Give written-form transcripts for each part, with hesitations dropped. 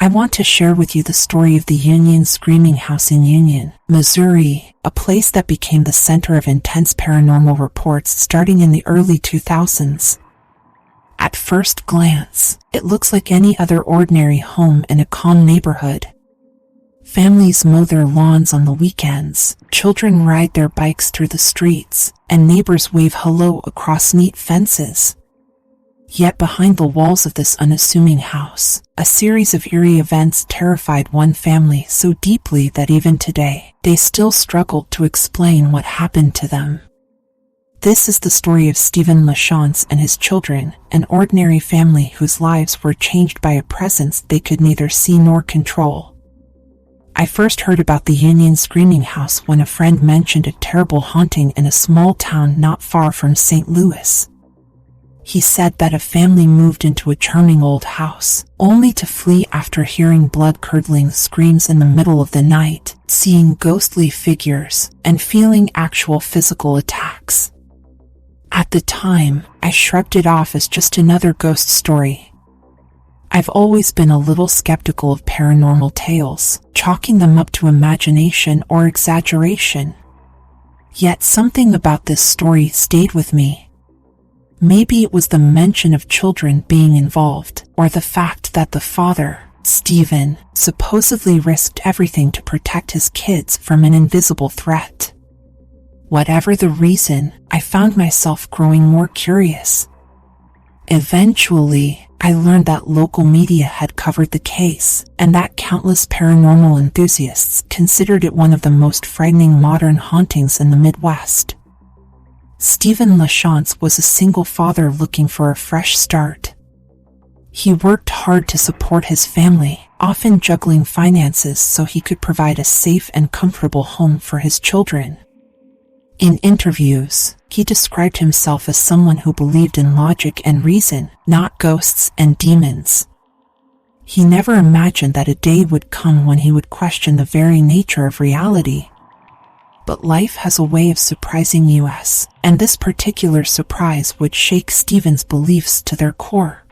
I want to share with you the story of the Union Screaming House in Union, Missouri, a place that became the center of intense paranormal reports starting in the early 2000s. At first glance, it looks like any other ordinary home in a calm neighborhood. Families mow their lawns on the weekends, children ride their bikes through the streets, and neighbors wave hello across neat fences. Yet behind the walls of this unassuming house, a series of eerie events terrified one family so deeply that even today, they still struggle to explain what happened to them. This is the story of Steven LaChance and his children, an ordinary family whose lives were changed by a presence they could neither see nor control. I first heard about the Union Screaming House when a friend mentioned a terrible haunting in a small town not far from St. Louis. He said that a family moved into a charming old house, only to flee after hearing blood-curdling screams in the middle of the night, seeing ghostly figures, and feeling actual physical attacks. At the time, I shrugged it off as just another ghost story. I've always been a little skeptical of paranormal tales, chalking them up to imagination or exaggeration. Yet something about this story stayed with me. Maybe it was the mention of children being involved, or the fact that the father, Steven, supposedly risked everything to protect his kids from an invisible threat. Whatever the reason, I found myself growing more curious. Eventually, I learned that local media had covered the case, and that countless paranormal enthusiasts considered it one of the most frightening modern hauntings in the Midwest. Steven LaChance was a single father looking for a fresh start. He worked hard to support his family, often juggling finances so he could provide a safe and comfortable home for his children. In interviews, he described himself as someone who believed in logic and reason, not ghosts and demons. He never imagined that a day would come when he would question the very nature of reality. But life has a way of surprising us, and this particular surprise would shake Steven's beliefs to their core.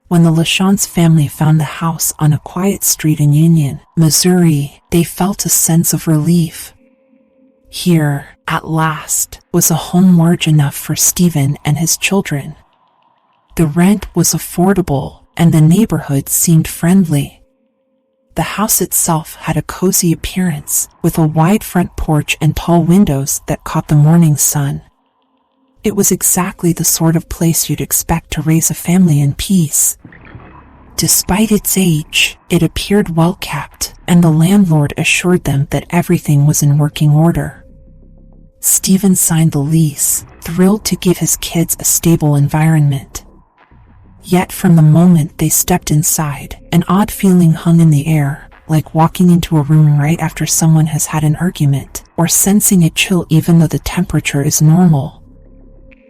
When the LaChance family found the house on a quiet street in Union, Missouri, they felt a sense of relief. Here, at last, was a home large enough for Steven and his children. The rent was affordable, and the neighborhood seemed friendly. The house itself had a cozy appearance, with a wide front porch and tall windows that caught the morning sun. It was exactly the sort of place you'd expect to raise a family in peace. Despite its age, it appeared well kept, and the landlord assured them that everything was in working order. Steven signed the lease, thrilled to give his kids a stable environment. Yet from the moment they stepped inside, an odd feeling hung in the air, like walking into a room right after someone has had an argument, or sensing a chill even though the temperature is normal.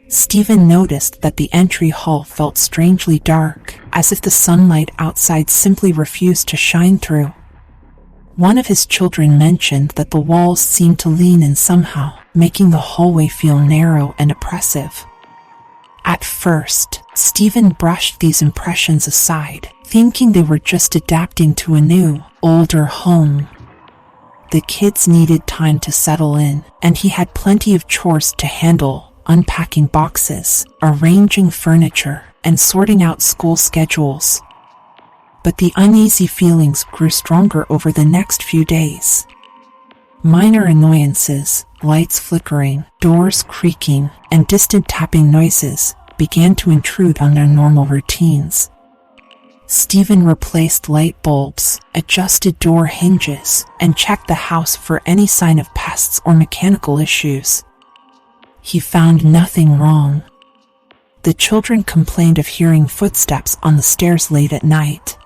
Steven noticed that the entry hall felt strangely dark, as if the sunlight outside simply refused to shine through. One of his children mentioned that the walls seemed to lean in somehow, making the hallway feel narrow and oppressive. At first, Steven brushed these impressions aside, thinking they were just adapting to a new, older home. The kids needed time to settle in, and he had plenty of chores to handle, unpacking boxes, arranging furniture, and sorting out school schedules. But the uneasy feelings grew stronger over the next few days. Minor annoyances, lights flickering, doors creaking, and distant tapping noises began to intrude on their normal routines. Steven replaced light bulbs, adjusted door hinges, and checked the house for any sign of pests or mechanical issues. He found nothing wrong. The children complained of hearing footsteps on the stairs late at night.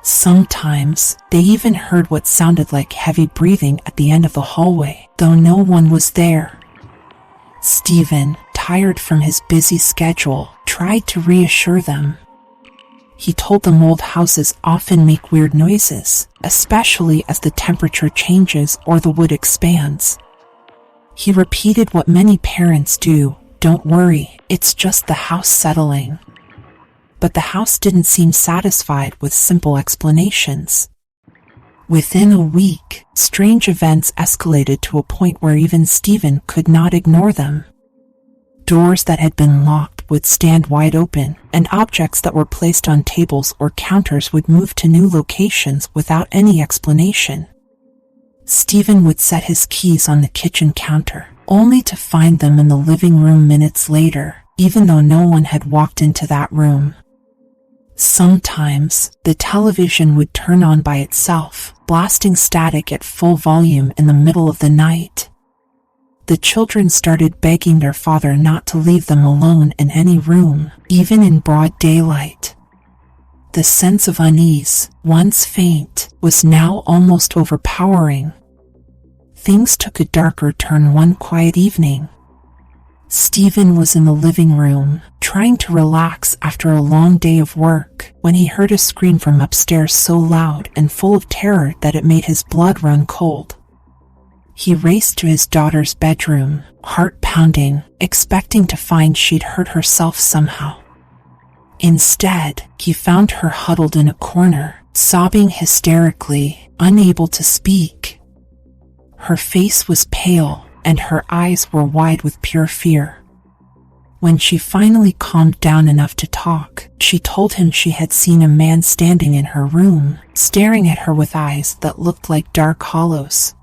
Sometimes, they even heard what sounded like heavy breathing at the end of the hallway, though no one was there. Steven, tired from his busy schedule, tried to reassure them. He told them old houses often make weird noises, especially as the temperature changes or the wood expands. He repeated what many parents do, "Don't worry, it's just the house settling." but the house didn't seem satisfied with simple explanations. Within a week, strange events escalated to a point where even Steven could not ignore them. Doors that had been locked would stand wide open, and objects that were placed on tables or counters would move to new locations without any explanation. Steven would set his keys on the kitchen counter, only to find them in the living room minutes later, even though no one had walked into that room. Sometimes, the television would turn on by itself, blasting static at full volume in the middle of the night. The children started begging their father not to leave them alone in any room, even in broad daylight. The sense of unease, once faint, was now almost overpowering. Things took a darker turn one quiet evening. Steven was in the living room, trying to relax after a long day of work, when he heard a scream from upstairs so loud and full of terror that it made his blood run cold. He raced to his daughter's bedroom, heart pounding, expecting to find she'd hurt herself somehow. Instead, he found her huddled in a corner, sobbing hysterically, unable to speak. Her face was pale, and her eyes were wide with pure fear. When she finally calmed down enough to talk, she told him she had seen a man standing in her room, staring at her with eyes that looked like dark hollows.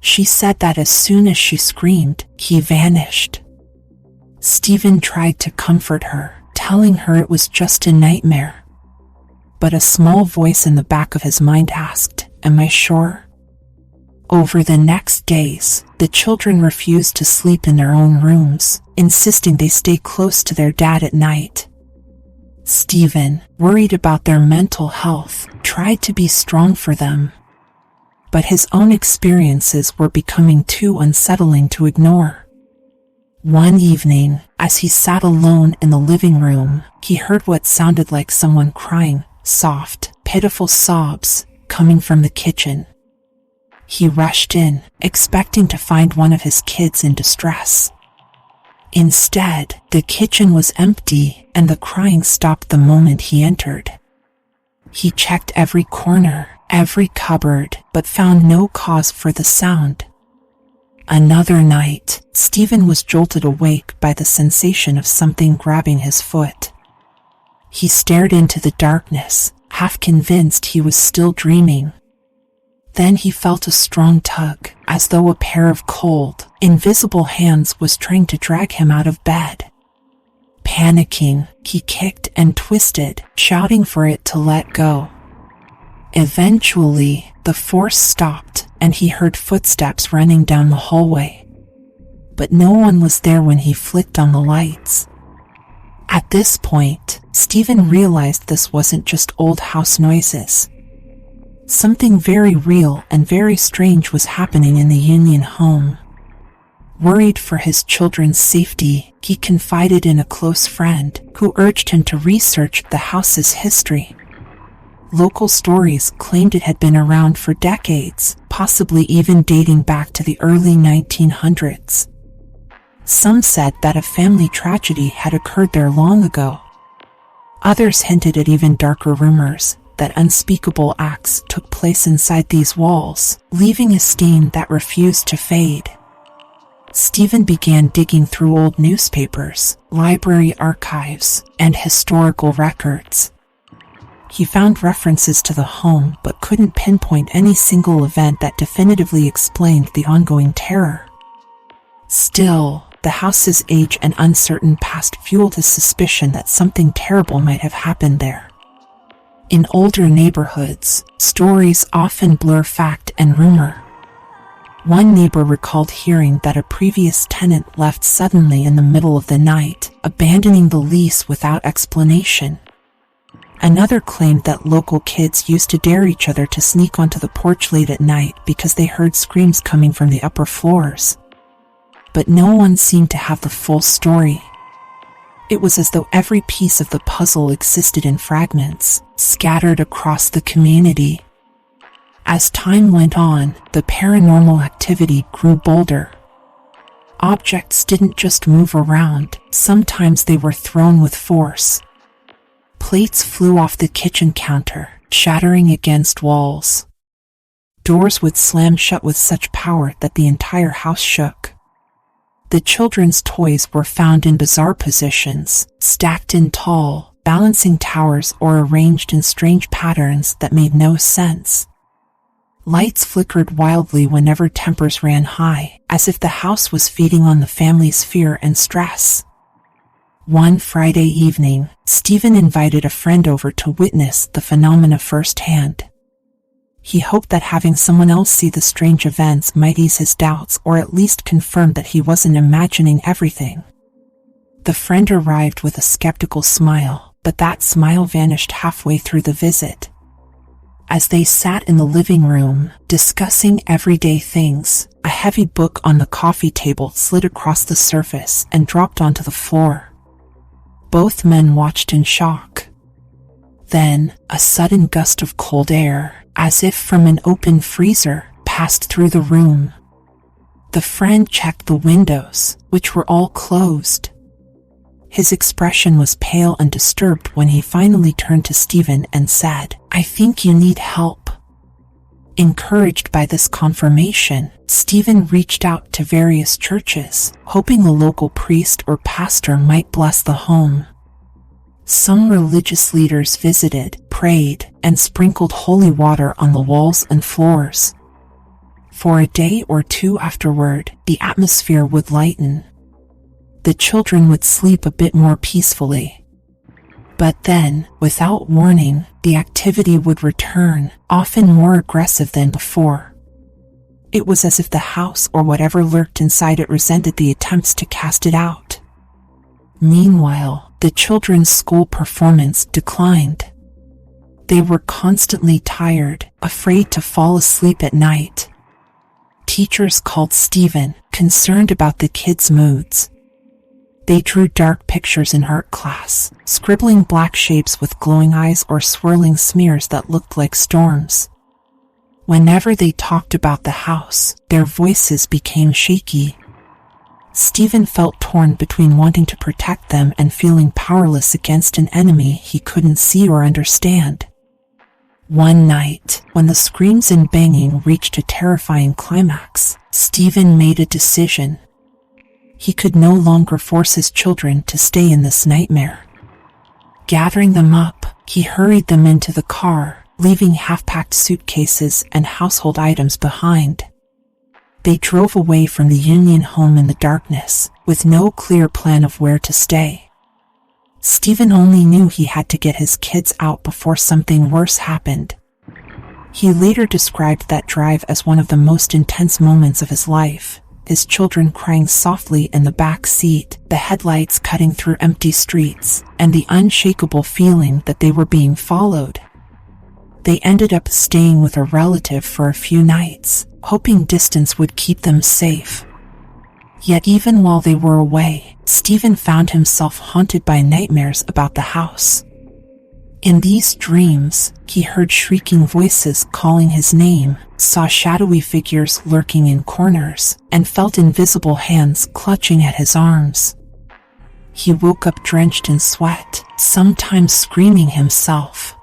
She said that as soon as she screamed, he vanished. Steven tried to comfort her, telling her it was just a nightmare. But a small voice in the back of his mind asked, "Am I sure?" Over the next days, the children refused to sleep in their own rooms, insisting they stay close to their dad at night. Steven, worried about their mental health, tried to be strong for them. But his own experiences were becoming too unsettling to ignore. One evening, as he sat alone in the living room, he heard what sounded like someone crying, soft, pitiful sobs, coming from the kitchen. He rushed in, expecting to find one of his kids in distress. Instead, the kitchen was empty, and the crying stopped the moment he entered. He checked every corner, every cupboard, but found no cause for the sound. Another night, Steven was jolted awake by the sensation of something grabbing his foot. He stared into the darkness, half convinced he was still dreaming. Then he felt a strong tug, as though a pair of cold, invisible hands was trying to drag him out of bed. Panicking, he kicked and twisted, shouting for it to let go. Eventually, the force stopped, and he heard footsteps running down the hallway. But no one was there when he flicked on the lights. At this point, Steven realized this wasn't just old house noises. Something very real and very strange was happening in the Union home. Worried for his children's safety, he confided in a close friend, who urged him to research the house's history. Local stories claimed it had been around for decades, possibly even dating back to the early 1900s. Some said that a family tragedy had occurred there long ago. Others hinted at even darker rumors, that unspeakable acts took place inside these walls, leaving a stain that refused to fade. Steven began digging through old newspapers, library archives, and historical records. He found references to the home but couldn't pinpoint any single event that definitively explained the ongoing terror. Still, the house's age and uncertain past fueled his suspicion that something terrible might have happened there. In older neighborhoods, stories often blur fact and rumor. One neighbor recalled hearing that a previous tenant left suddenly in the middle of the night, abandoning the lease without explanation. Another claimed that local kids used to dare each other to sneak onto the porch late at night because they heard screams coming from the upper floors. But no one seemed to have the full story. It was as though every piece of the puzzle existed in fragments, scattered across the community. As time went on, the paranormal activity grew bolder. Objects didn't just move around, sometimes they were thrown with force. Plates flew off the kitchen counter, shattering against walls. Doors would slam shut with such power that the entire house shook. The children's toys were found in bizarre positions, stacked in tall, balancing towers or arranged in strange patterns that made no sense. Lights flickered wildly whenever tempers ran high, as if the house was feeding on the family's fear and stress. One Friday evening, Steven invited a friend over to witness the phenomena firsthand. He hoped that having someone else see the strange events might ease his doubts or at least confirm that he wasn't imagining everything. The friend arrived with a skeptical smile, but that smile vanished halfway through the visit. As they sat in the living room, discussing everyday things, a heavy book on the coffee table slid across the surface and dropped onto the floor. Both men watched in shock. Then, a sudden gust of cold air, as if from an open freezer, passed through the room. The friend checked the windows, which were all closed. His expression was pale and disturbed when he finally turned to Steven and said, "I think you need help." Encouraged by this confirmation, Steven reached out to various churches, hoping a local priest or pastor might bless the home. Some religious leaders visited, prayed, and sprinkled holy water on the walls and floors. For a day or two afterward, the atmosphere would lighten. The children would sleep a bit more peacefully. But then, without warning, the activity would return, often more aggressive than before. It was as if the house or whatever lurked inside it resented the attempts to cast it out. Meanwhile, the children's school performance declined. They were constantly tired, afraid to fall asleep at night. Teachers called Steven, concerned about the kids' moods. They drew dark pictures in art class, scribbling black shapes with glowing eyes or swirling smears that looked like storms. Whenever they talked about the house, their voices became shaky. Steven felt torn between wanting to protect them and feeling powerless against an enemy he couldn't see or understand. One night, when the screams and banging reached a terrifying climax, Steven made a decision. He could no longer force his children to stay in this nightmare. Gathering them up, he hurried them into the car, leaving half-packed suitcases and household items behind. They drove away from the Union home in the darkness, with no clear plan of where to stay. Steven only knew he had to get his kids out before something worse happened. He later described that drive as one of the most intense moments of his life. His children crying softly in the back seat, the headlights cutting through empty streets, and the unshakable feeling that they were being followed. They ended up staying with a relative for a few nights, hoping distance would keep them safe. Yet even while they were away, Steven found himself haunted by nightmares about the house. In these dreams, he heard shrieking voices calling his name, saw shadowy figures lurking in corners, and felt invisible hands clutching at his arms. He woke up drenched in sweat, sometimes screaming himself.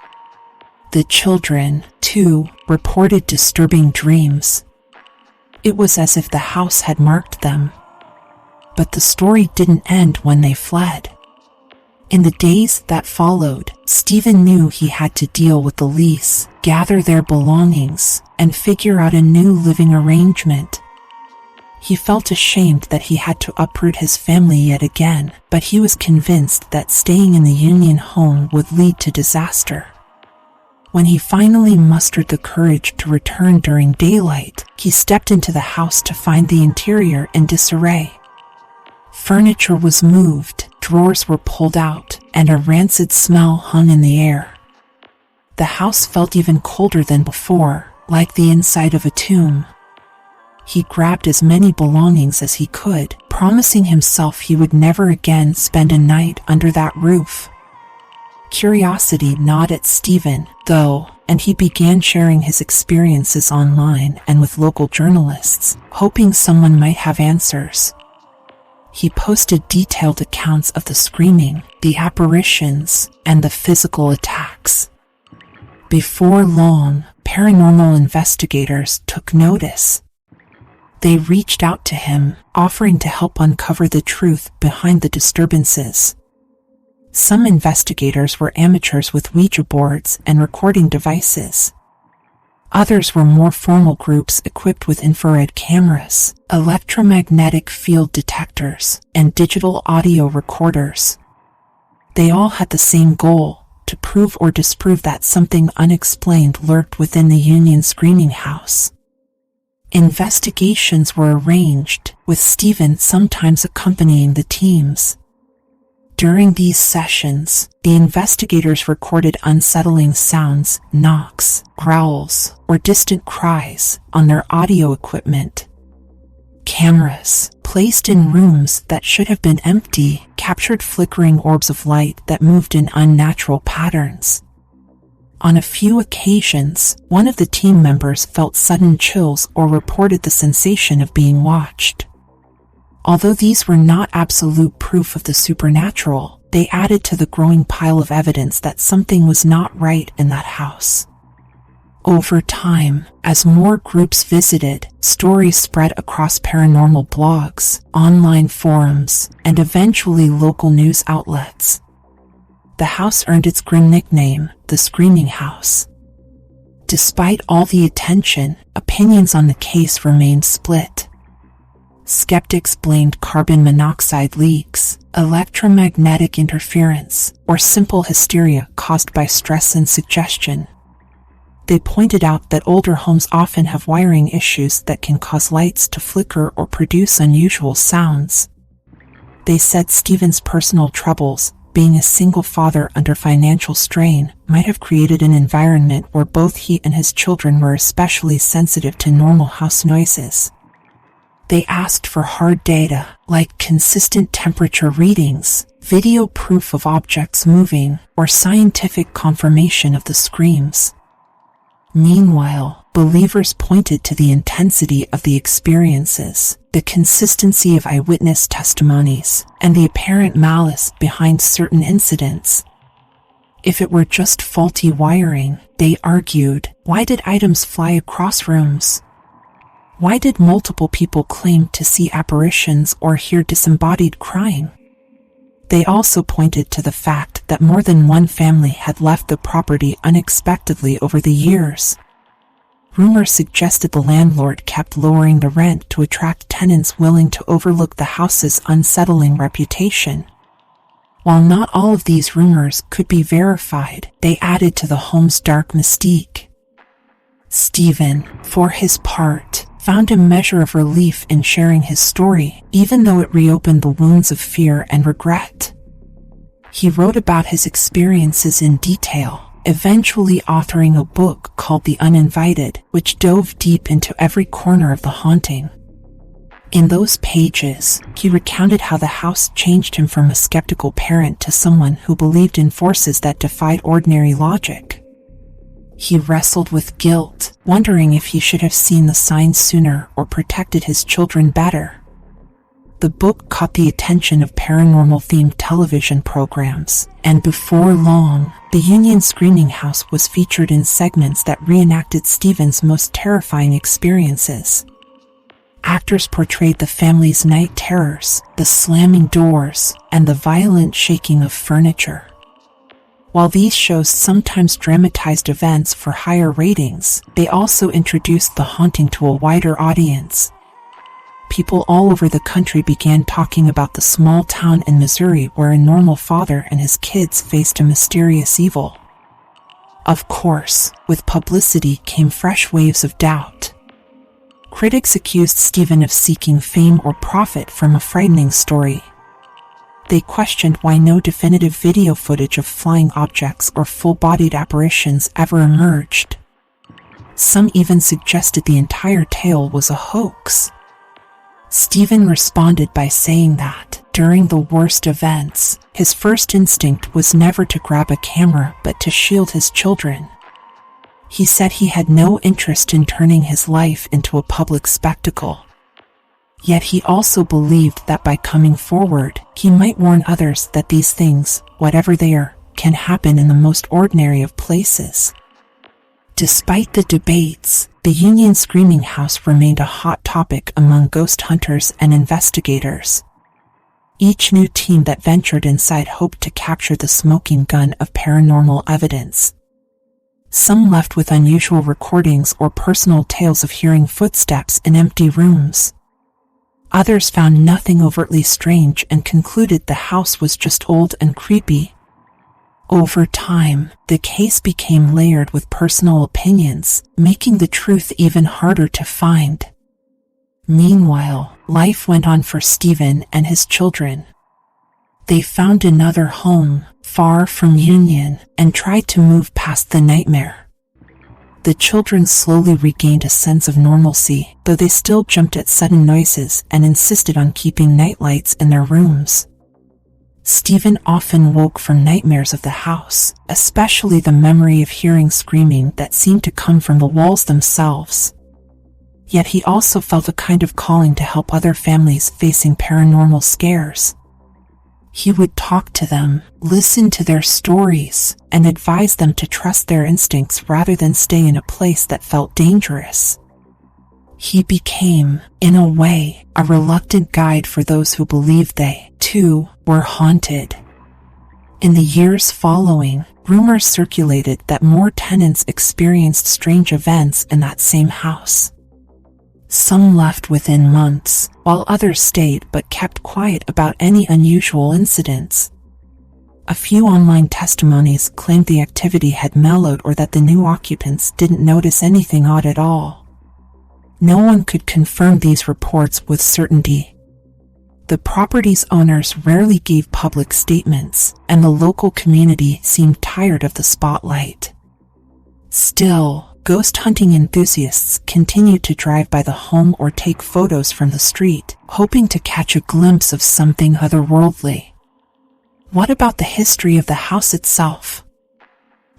The children, too, reported disturbing dreams. It was as if the house had marked them. But the story didn't end when they fled. In the days that followed, Steven knew he had to deal with the lease, gather their belongings, and figure out a new living arrangement. He felt ashamed that he had to uproot his family yet again, but he was convinced that staying in the Union home would lead to disaster. When he finally mustered the courage to return during daylight, he stepped into the house to find the interior in disarray. Furniture was moved, drawers were pulled out, and a rancid smell hung in the air. The house felt even colder than before, like the inside of a tomb. He grabbed as many belongings as he could, promising himself he would never again spend a night under that roof. Curiosity gnawed at Steven, though, and he began sharing his experiences online and with local journalists, hoping someone might have answers. he posted detailed accounts of the screaming, the apparitions, and the physical attacks. Before long, paranormal investigators took notice. They reached out to him, offering to help uncover the truth behind the disturbances. Some investigators were amateurs with Ouija boards and recording devices. Others were more formal groups equipped with infrared cameras, electromagnetic field detectors, and digital audio recorders. They all had the same goal: to prove or disprove that something unexplained lurked within the Union screaming house. Investigations were arranged, with Steven sometimes accompanying the teams. During these sessions, the investigators recorded unsettling sounds, knocks, growls, or distant cries on their audio equipment. Cameras, placed in rooms that should have been empty, captured flickering orbs of light that moved in unnatural patterns. On a few occasions, one of the team members felt sudden chills or reported the sensation of being watched. Although these were not absolute proof of the supernatural, they added to the growing pile of evidence that something was not right in that house. Over time, as more groups visited, stories spread across paranormal blogs, online forums, and eventually local news outlets. The house earned its grim nickname, the Screaming House. Despite all the attention, opinions on the case remained split. Skeptics blamed carbon monoxide leaks, electromagnetic interference, or simple hysteria caused by stress and suggestion. They pointed out that older homes often have wiring issues that can cause lights to flicker or produce unusual sounds. They said Steven's personal troubles, being a single father under financial strain, might have created an environment where both he and his children were especially sensitive to normal house noises. They asked for hard data, like consistent temperature readings, video proof of objects moving, or scientific confirmation of the screams. Meanwhile, believers pointed to the intensity of the experiences, the consistency of eyewitness testimonies, and the apparent malice behind certain incidents. If it were just faulty wiring, they argued, why did items fly across rooms? Why did multiple people claim to see apparitions or hear disembodied crying? They also pointed to the fact that more than one family had left the property unexpectedly over the years. Rumors suggested the landlord kept lowering the rent to attract tenants willing to overlook the house's unsettling reputation. While not all of these rumors could be verified, they added to the home's dark mystique. Steven, for his part, found a measure of relief in sharing his story, even though it reopened the wounds of fear and regret. He wrote about his experiences in detail, eventually authoring a book called The Uninvited, which dove deep into every corner of the haunting. In those pages, he recounted how the house changed him from a skeptical parent to someone who believed in forces that defied ordinary logic. He wrestled with guilt, wondering if he should have seen the signs sooner or protected his children better. The book caught the attention of paranormal-themed television programs, and before long, the Union Screaming House was featured in segments that reenacted Steven's most terrifying experiences. Actors portrayed the family's night terrors, the slamming doors, and the violent shaking of furniture. While these shows sometimes dramatized events for higher ratings, they also introduced the haunting to a wider audience. People all over the country began talking about the small town in Missouri where a normal father and his kids faced a mysterious evil. Of course, with publicity came fresh waves of doubt. Critics accused Steven of seeking fame or profit from a frightening story. They questioned why no definitive video footage of flying objects or full-bodied apparitions ever emerged. Some even suggested the entire tale was a hoax. Steven responded by saying that, during the worst events, his first instinct was never to grab a camera but to shield his children. He said he had no interest in turning his life into a public spectacle. Yet he also believed that by coming forward, he might warn others that these things, whatever they are, can happen in the most ordinary of places. Despite the debates, the Union Screaming House remained a hot topic among ghost hunters and investigators. Each new team that ventured inside hoped to capture the smoking gun of paranormal evidence. Some left with unusual recordings or personal tales of hearing footsteps in empty rooms. Others found nothing overtly strange and concluded the house was just old and creepy. Over time, the case became layered with personal opinions, making the truth even harder to find. Meanwhile, life went on for Steven and his children. They found another home, far from Union, and tried to move past the nightmare. The children slowly regained a sense of normalcy, though they still jumped at sudden noises and insisted on keeping nightlights in their rooms. Steven often woke from nightmares of the house, especially the memory of hearing screaming that seemed to come from the walls themselves. Yet he also felt a kind of calling to help other families facing paranormal scares. He would talk to them, listen to their stories, and advise them to trust their instincts rather than stay in a place that felt dangerous. He became, in a way, a reluctant guide for those who believed they, too, were haunted. In the years following, rumors circulated that more tenants experienced strange events in that same house. Some left within months, while others stayed but kept quiet about any unusual incidents. A few online testimonies claimed the activity had mellowed or that the new occupants didn't notice anything odd at all. No one could confirm these reports with certainty. The property's owners rarely gave public statements, and the local community seemed tired of the spotlight. Still, ghost hunting enthusiasts continued to drive by the home or take photos from the street, hoping to catch a glimpse of something otherworldly. What about the history of the house itself?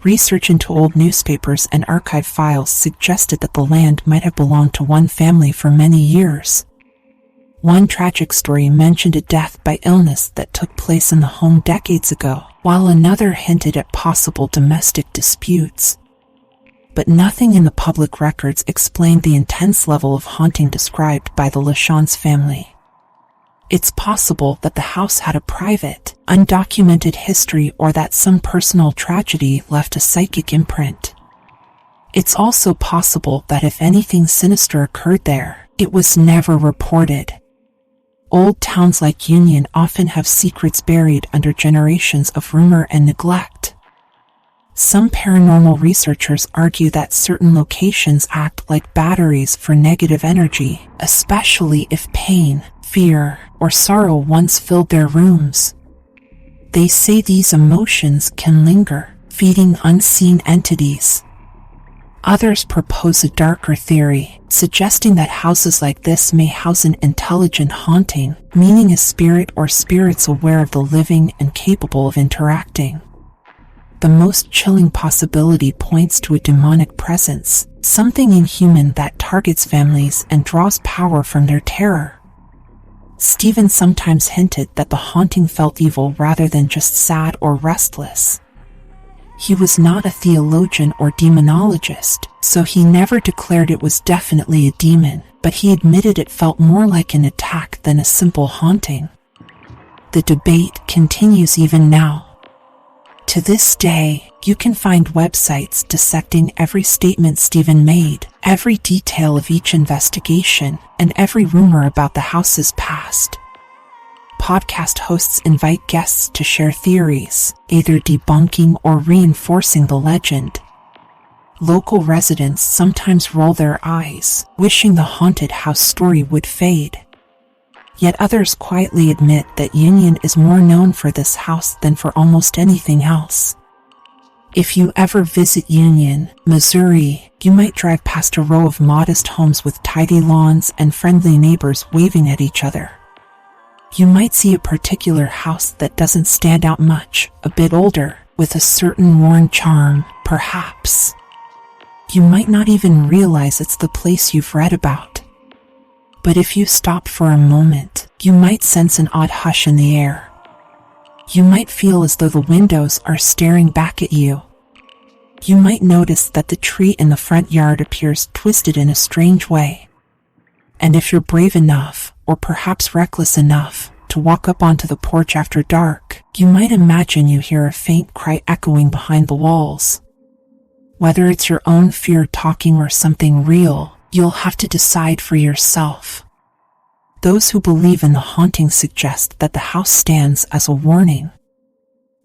Research into old newspapers and archive files suggested that the land might have belonged to one family for many years. One tragic story mentioned a death by illness that took place in the home decades ago, while another hinted at possible domestic disputes. But nothing in the public records explained the intense level of haunting described by the LaChance family. It's possible that the house had a private, undocumented history or that some personal tragedy left a psychic imprint. It's also possible that if anything sinister occurred there, it was never reported. Old towns like Union often have secrets buried under generations of rumor and neglect. Some paranormal researchers argue that certain locations act like batteries for negative energy, especially if pain, fear, or sorrow once filled their rooms. They say these emotions can linger, feeding unseen entities. Others propose a darker theory, suggesting that houses like this may house an intelligent haunting, meaning a spirit or spirits aware of the living and capable of interacting. The most chilling possibility points to a demonic presence, something inhuman that targets families and draws power from their terror. Steven sometimes hinted that the haunting felt evil rather than just sad or restless. He was not a theologian or demonologist, so he never declared it was definitely a demon, but he admitted it felt more like an attack than a simple haunting. The debate continues even now. To this day, you can find websites dissecting every statement Steven made, every detail of each investigation, and every rumor about the house's past. Podcast hosts invite guests to share theories, either debunking or reinforcing the legend. Local residents sometimes roll their eyes, wishing the haunted house story would fade. Yet others quietly admit that Union is more known for this house than for almost anything else. If you ever visit Union, Missouri, you might drive past a row of modest homes with tidy lawns and friendly neighbors waving at each other. You might see a particular house that doesn't stand out much, a bit older, with a certain worn charm, perhaps. You might not even realize it's the place you've read about. But if you stop for a moment, you might sense an odd hush in the air. You might feel as though the windows are staring back at you. You might notice that the tree in the front yard appears twisted in a strange way. And if you're brave enough, or perhaps reckless enough, to walk up onto the porch after dark, you might imagine you hear a faint cry echoing behind the walls. Whether it's your own fear talking or something real, you'll have to decide for yourself. Those who believe in the haunting suggest that the house stands as a warning.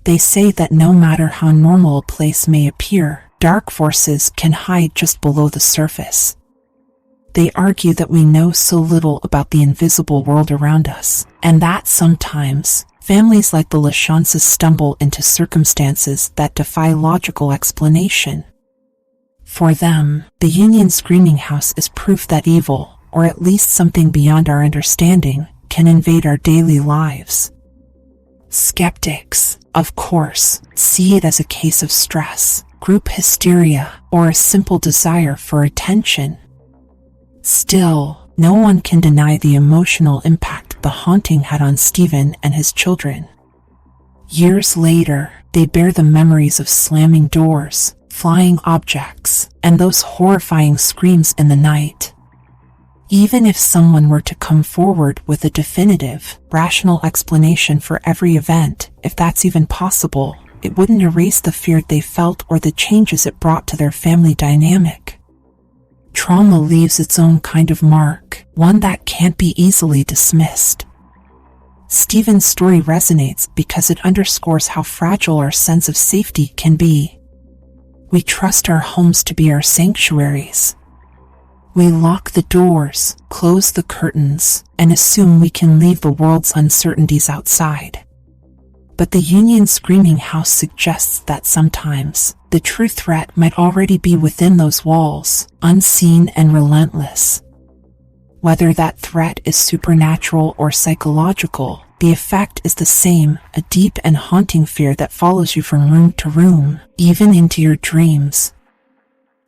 They say that no matter how normal a place may appear, dark forces can hide just below the surface. They argue that we know so little about the invisible world around us, and that sometimes, families like the LaChances stumble into circumstances that defy logical explanation. For them, the Union Screaming House is proof that evil, or at least something beyond our understanding, can invade our daily lives. Skeptics, of course, see it as a case of stress, group hysteria, or a simple desire for attention. Still, no one can deny the emotional impact the haunting had on Steven and his children. Years later, they bear the memories of slamming doors, flying objects, and those horrifying screams in the night. Even if someone were to come forward with a definitive, rational explanation for every event, if that's even possible, it wouldn't erase the fear they felt or the changes it brought to their family dynamic. Trauma leaves its own kind of mark, one that can't be easily dismissed. Steven's story resonates because it underscores how fragile our sense of safety can be. We trust our homes to be our sanctuaries. We lock the doors, close the curtains, and assume we can leave the world's uncertainties outside. But the Union Screaming House suggests that sometimes, the true threat might already be within those walls, unseen and relentless. Whether that threat is supernatural or psychological, the effect is the same, a deep and haunting fear that follows you from room to room, even into your dreams.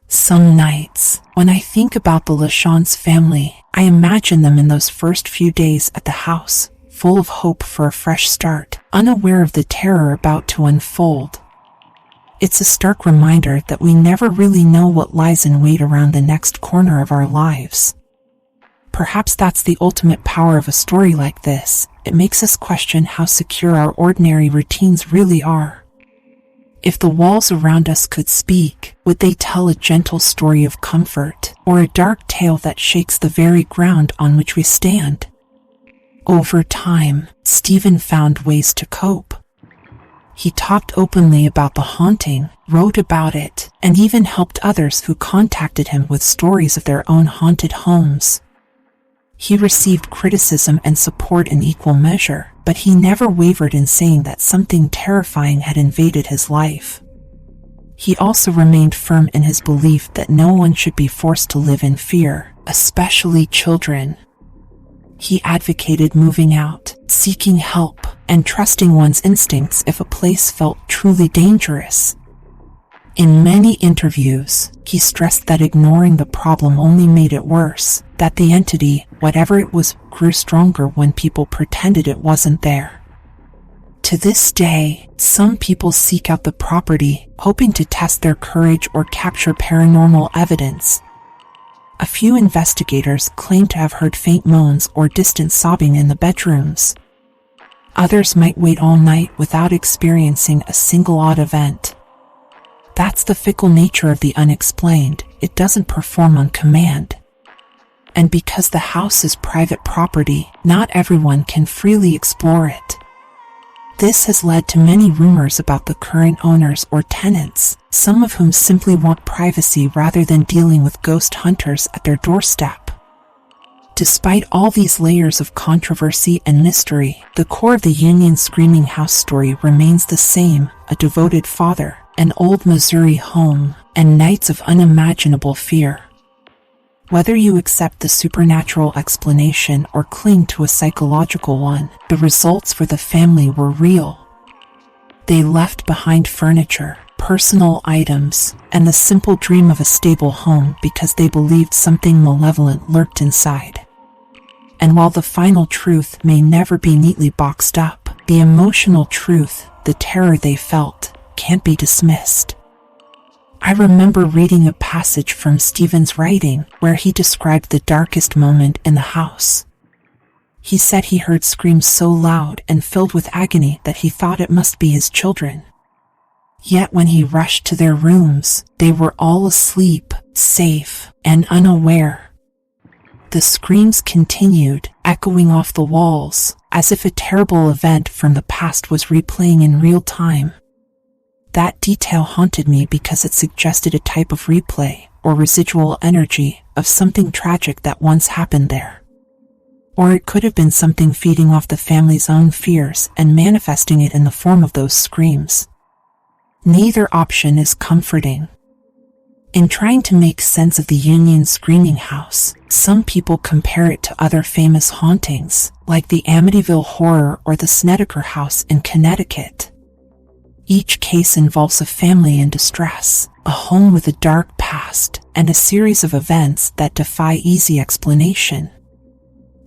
Some nights, when I think about the LaChance family, I imagine them in those first few days at the house, full of hope for a fresh start, unaware of the terror about to unfold. It's a stark reminder that we never really know what lies in wait around the next corner of our lives. Perhaps that's the ultimate power of a story like this. It makes us question how secure our ordinary routines really are. If the walls around us could speak, would they tell a gentle story of comfort, or a dark tale that shakes the very ground on which we stand? Over time, Steven found ways to cope. He talked openly about the haunting, wrote about it, and even helped others who contacted him with stories of their own haunted homes. He received criticism and support in equal measure, but he never wavered in saying that something terrifying had invaded his life. He also remained firm in his belief that no one should be forced to live in fear, especially children. He advocated moving out, seeking help, and trusting one's instincts if a place felt truly dangerous. In many interviews, he stressed that ignoring the problem only made it worse, that the entity, whatever it was, grew stronger when people pretended it wasn't there. To this day, some people seek out the property, hoping to test their courage or capture paranormal evidence. A few investigators claim to have heard faint moans or distant sobbing in the bedrooms. Others might wait all night without experiencing a single odd event. That's the fickle nature of the unexplained. It doesn't perform on command. And because the house is private property, not everyone can freely explore it. This has led to many rumors about the current owners or tenants, some of whom simply want privacy rather than dealing with ghost hunters at their doorstep. Despite all these layers of controversy and mystery, the core of the Union Screaming House story remains the same: a devoted father, an old Missouri home, and nights of unimaginable fear. Whether you accept the supernatural explanation or cling to a psychological one, the results for the family were real. They left behind furniture, personal items, and the simple dream of a stable home because they believed something malevolent lurked inside. And while the final truth may never be neatly boxed up, the emotional truth, the terror they felt, can't be dismissed. I remember reading a passage from Steven's writing where he described the darkest moment in the house. He said he heard screams so loud and filled with agony that he thought it must be his children. Yet when he rushed to their rooms, they were all asleep, safe, and unaware. The screams continued, echoing off the walls, as if a terrible event from the past was replaying in real time. That detail haunted me because it suggested a type of replay, or residual energy, of something tragic that once happened there. Or it could have been something feeding off the family's own fears and manifesting it in the form of those screams. Neither option is comforting. In trying to make sense of the Union Screaming House, some people compare it to other famous hauntings, like the Amityville Horror or the Snedeker House in Connecticut. Each case involves a family in distress, a home with a dark past, and a series of events that defy easy explanation.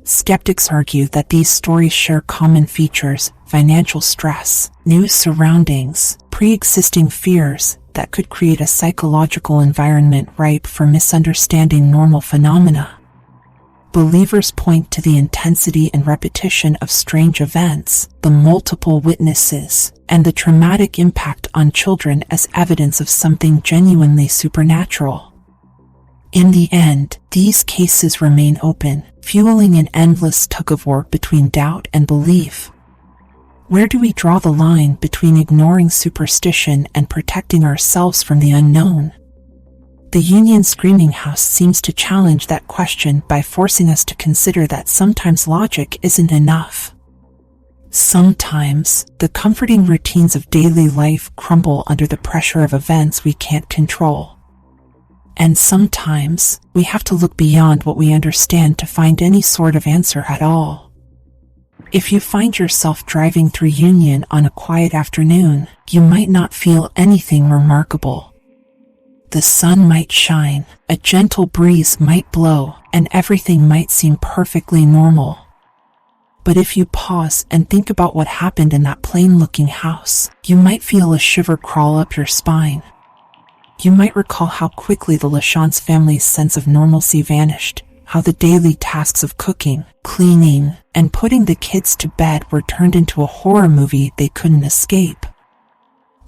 Skeptics argue that these stories share common features: financial stress, new surroundings, pre-existing fears that could create a psychological environment ripe for misunderstanding normal phenomena. Believers point to the intensity and repetition of strange events, the multiple witnesses, and the traumatic impact on children as evidence of something genuinely supernatural. In the end, these cases remain open, fueling an endless tug-of-war between doubt and belief. Where do we draw the line between ignoring superstition and protecting ourselves from the unknown? The Union Screaming House seems to challenge that question by forcing us to consider that sometimes logic isn't enough. Sometimes, the comforting routines of daily life crumble under the pressure of events we can't control. And sometimes, we have to look beyond what we understand to find any sort of answer at all. If you find yourself driving through Union on a quiet afternoon, you might not feel anything remarkable. The sun might shine, a gentle breeze might blow, and everything might seem perfectly normal. But if you pause and think about what happened in that plain-looking house, you might feel a shiver crawl up your spine. You might recall how quickly the LaChance family's sense of normalcy vanished, how the daily tasks of cooking, cleaning, and putting the kids to bed were turned into a horror movie they couldn't escape.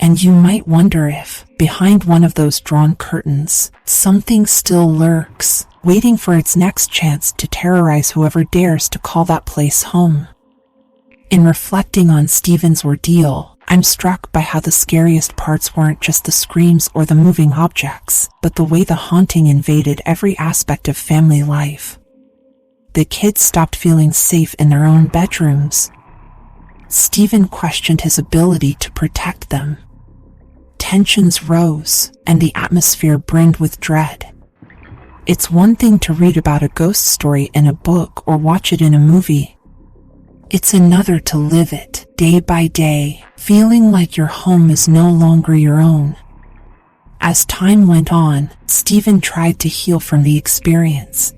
And you might wonder if, behind one of those drawn curtains, something still lurks, waiting for its next chance to terrorize whoever dares to call that place home. In reflecting on Steven's ordeal, I'm struck by how the scariest parts weren't just the screams or the moving objects, but the way the haunting invaded every aspect of family life. The kids stopped feeling safe in their own bedrooms. Steven questioned his ability to protect them. Tensions rose, and the atmosphere brimmed with dread. It's one thing to read about a ghost story in a book or watch it in a movie. It's another to live it, day by day, feeling like your home is no longer your own. As time went on, Steven tried to heal from the experience.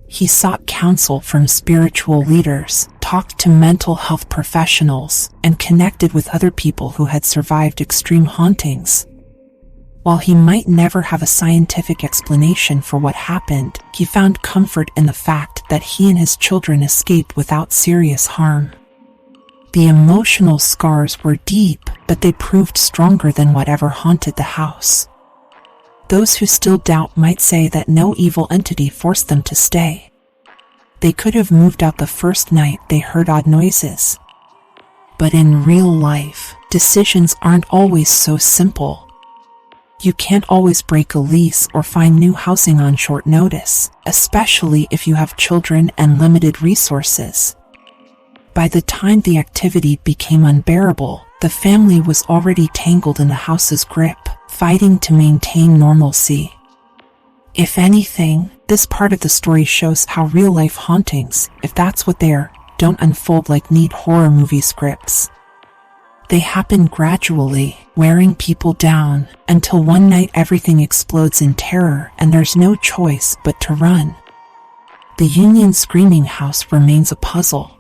He sought counsel from spiritual leaders, talked to mental health professionals, and connected with other people who had survived extreme hauntings. While he might never have a scientific explanation for what happened, he found comfort in the fact that he and his children escaped without serious harm. The emotional scars were deep, but they proved stronger than whatever haunted the house. Those who still doubt might say that no evil entity forced them to stay. They could have moved out the first night they heard odd noises. But in real life, decisions aren't always so simple. You can't always break a lease or find new housing on short notice, especially if you have children and limited resources. By the time the activity became unbearable, the family was already tangled in the house's grip, fighting to maintain normalcy. If anything, this part of the story shows how real-life hauntings, if that's what they are, don't unfold like neat horror movie scripts. They happen gradually, wearing people down, until one night everything explodes in terror and there's no choice but to run. the Union Screaming House remains a puzzle.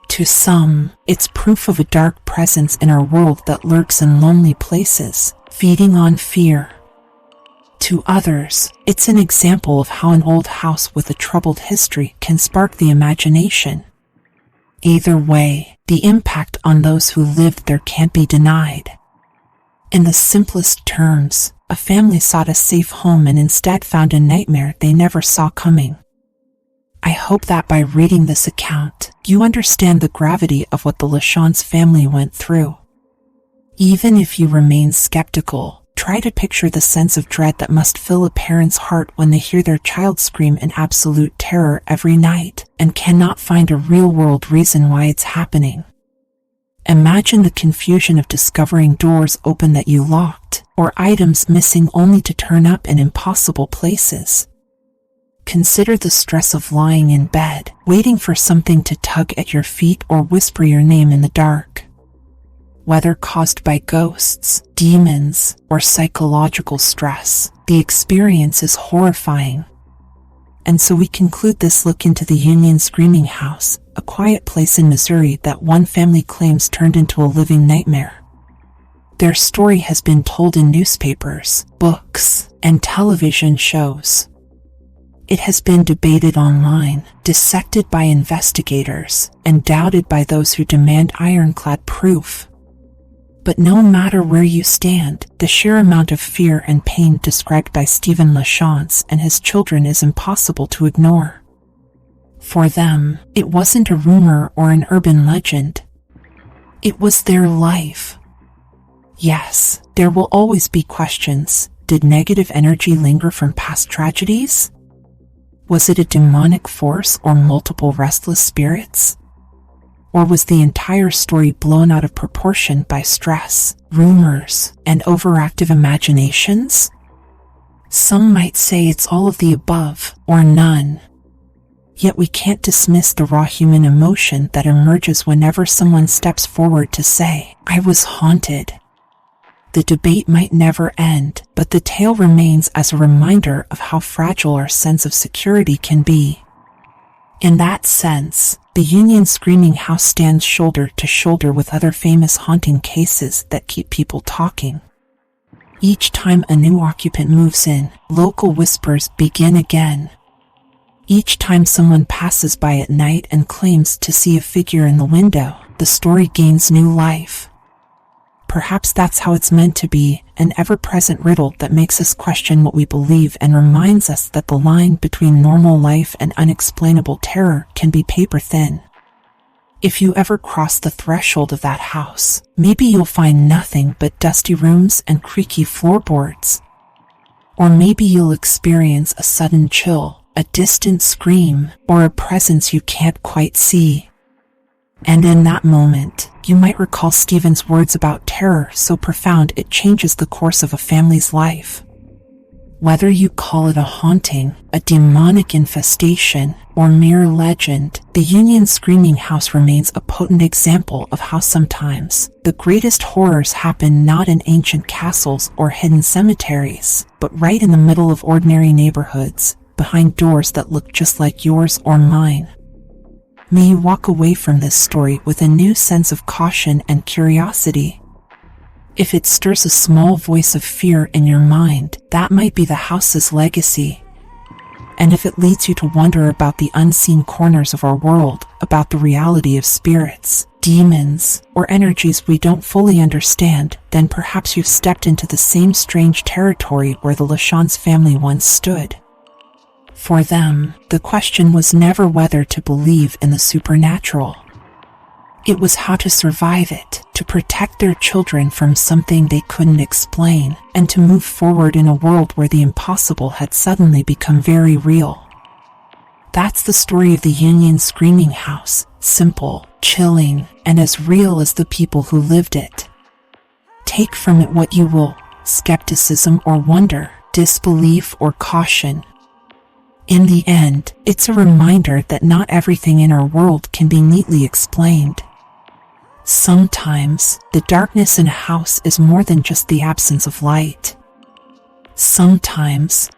To some, it's proof of a dark presence in our world that lurks in lonely places, feeding on fear. To others, it's an example of how an old house with a troubled history can spark the imagination. Either way, the impact on those who lived there can't be denied. In the simplest terms, a family sought a safe home and instead found a nightmare they never saw coming. I hope that by reading this account, you understand the gravity of what the LaChance family went through. Even if you remain skeptical, try to picture the sense of dread that must fill a parent's heart when they hear their child scream in absolute terror every night and cannot find a real-world reason why it's happening. Imagine the confusion of discovering doors open that you locked, or items missing only to turn up in impossible places. Consider the stress of lying in bed, waiting for something to tug at your feet or whisper your name in the dark. Whether caused by ghosts, demons, or psychological stress, the experience is horrifying. And so we conclude this look into the Union Screaming House, a quiet place in Missouri that one family claims turned into a living nightmare. Their story has been told in newspapers, books, and television shows. It has been debated online, dissected by investigators, and doubted by those who demand ironclad proof. But no matter where you stand, the sheer amount of fear and pain described by Steven LaChance and his children is impossible to ignore. For them, it wasn't a rumor or an urban legend. It was their life. Yes, there will always be questions. Did negative energy linger from past tragedies? Was it a demonic force or multiple restless spirits? Or was the entire story blown out of proportion by stress, rumors, and overactive imaginations? Some might say it's all of the above, or none. Yet we can't dismiss the raw human emotion that emerges whenever someone steps forward to say, "I was haunted." The debate might never end, but the tale remains as a reminder of how fragile our sense of security can be. In that sense, the Union Screaming House stands shoulder to shoulder with other famous haunting cases that keep people talking. Each time a new occupant moves in, local whispers begin again. Each time someone passes by at night and claims to see a figure in the window, the story gains new life. Perhaps that's how it's meant to be, an ever-present riddle that makes us question what we believe and reminds us that the line between normal life and unexplainable terror can be paper thin. If you ever cross the threshold of that house, maybe you'll find nothing but dusty rooms and creaky floorboards. Or maybe you'll experience a sudden chill, a distant scream, or a presence you can't quite see. And in that moment, you might recall Steven's words about terror so profound it changes the course of a family's life. Whether you call it a haunting, a demonic infestation, or mere legend, the Union Screaming House remains a potent example of how sometimes the greatest horrors happen not in ancient castles or hidden cemeteries, but right in the middle of ordinary neighborhoods, behind doors that look just like yours or mine. May you walk away from this story with a new sense of caution and curiosity. If it stirs a small voice of fear in your mind, that might be the house's legacy. And if it leads you to wonder about the unseen corners of our world, about the reality of spirits, demons, or energies we don't fully understand, then perhaps you've stepped into the same strange territory where the LaChance family once stood. For them, the question was never whether to believe in the supernatural. It was how to survive it, to protect their children from something they couldn't explain, and to move forward in a world where the impossible had suddenly become very real. That's the story of the Union Screaming House, simple, chilling, and as real as the people who lived it. Take from it what you will, skepticism or wonder, disbelief or caution. In the end, it's a reminder that not everything in our world can be neatly explained. Sometimes, the darkness in a house is more than just the absence of light. Sometimes,